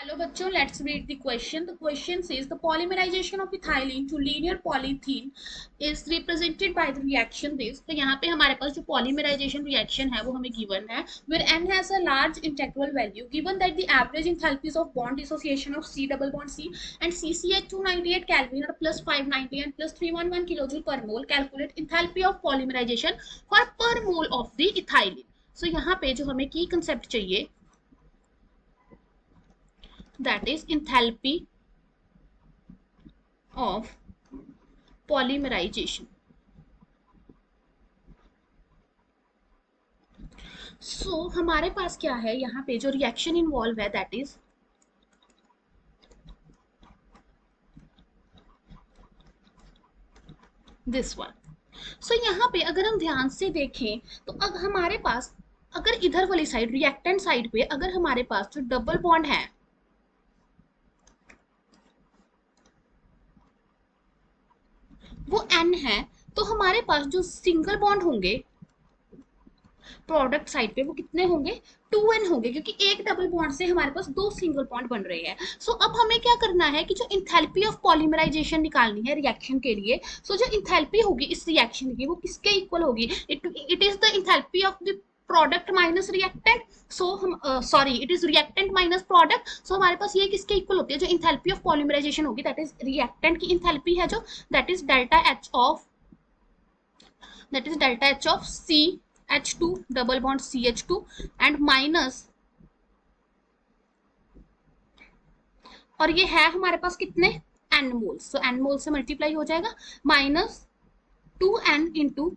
Hello बच्चों, let's read the question. The question says the polymerization of ethylene to linear polyethylene is represented by the reaction this. तो यहाँ पे हमारे पास जो polymerization reaction है वो हमें given है where n has a large integral value given that the average enthalpies of bond dissociation of C double bond C and CC at 298 Kelvin or plus 590 and plus 311 kilojoule per mole. Calculate enthalpy of polymerization for per mole of the ethylene. So यहाँ पे जो हमें key concept चाहिए that is enthalpy of polymerization. So हमारे पास क्या है यहाँ पे जो रिएक्शन इन्वॉल्व है दैट इज दिस वन. सो यहाँ पे अगर हम ध्यान से देखें तो अब हमारे पास अगर इधर वाली साइड रिएक्टेंट साइड पे अगर हमारे पास जो डबल बॉन्ड है वो n है तो हमारे पास जो सिंगल बॉन्ड होंगे प्रोडक्ट साइड पे वो कितने होंगे 2n होंगे क्योंकि एक डबल बॉन्ड से हमारे पास दो सिंगल बॉन्ड बन रहे हैं. सो अब हमें क्या करना है कि जो इंथैल्पी ऑफ पॉलीमराइजेशन निकालनी है रिएक्शन के लिए. सो जो इंथैल्पी होगी इस रिएक्शन की वो किसके इक्वल होगी? It is the enthalpy of the product minus reactant. So हम sorry it is reactant minus product. So हमारे पास ये किसके इक्वल होती है? जो इंथैल्पी ऑफ पॉलीमराइजेशन होगी दैट इज रिएक्टेंट की इंथैल्पी है जो that is delta H of C H2 double bond CH2 and minus और ये है हमारे पास कितने n मोल्स. तो n मोल से मल्टीप्लाई हो जाएगा minus 2n into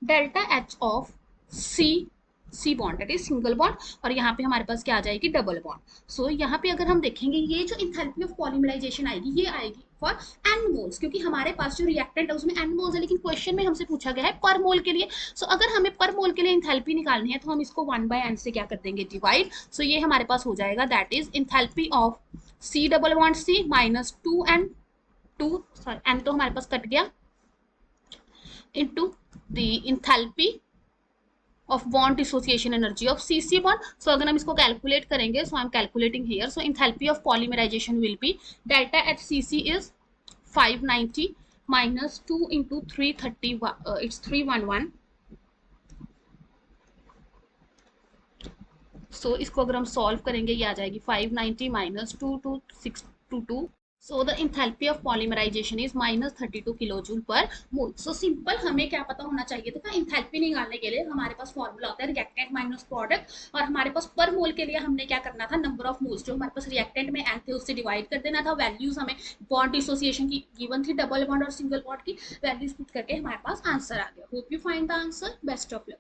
delta H of C bond that is single bond और यहाँ पे हमारे पास क्या आ जाएगी डबल बॉन्ड. सो यहाँ पे अगर हम देखेंगे ये जो इंथैल्पी ऑफ पॉलीमराइजेशन आएगी ये आएगी फॉर n मोल्स क्योंकि हमारे पास जो रिएक्टेंट है उसमें n मोल्स है लेकिन क्वेश्चन में हमसे पूछा गया है पर मोल के लिए. सो अगर हमें पर मोल के लिए इंथैल्पी निकालनी है तो हम इसको 1/n से क्या कर देंगे डिवाइड. सो ये हमारे पास हो जाएगा that is enthalpy of C double bond C minus 2n sorry n तो हमारे पास कट गया into the enthalpy of bond dissociation energy of CC bond. So अगर हम इसको कैलकुलेट करेंगे so I'm calculating here. So enthalpy of polymerization will be delta at CC is 590 minus 2 into 330 it's 311. So इसको अगर हम solve करेंगे ये आ जाएगी 590 minus 22622. So the enthalpy of polymerization is minus 32 kilojoule पर मोल. So सिंपल हमें क्या पता होना चाहिए था इंथैल्पी निकालने के लिए हमारे पास फॉर्मूला होता है रिएक्टेंट माइनस प्रोडक्ट और हमारे पास पर मोल के लिए हमने क्या करना था नंबर ऑफ मोल्स जो हमारे पास रिएक्टेंट में n थे उससे डिवाइड कर देना था. वैल्यूज हमें बॉन्ड डिसोसिएशन की गिवन थी डबल बॉन्ड और सिंगल बॉन्ड की वैल्यूज पुट करके हमारे पास आंसर आ गया. Hope you find the answer. Best of luck.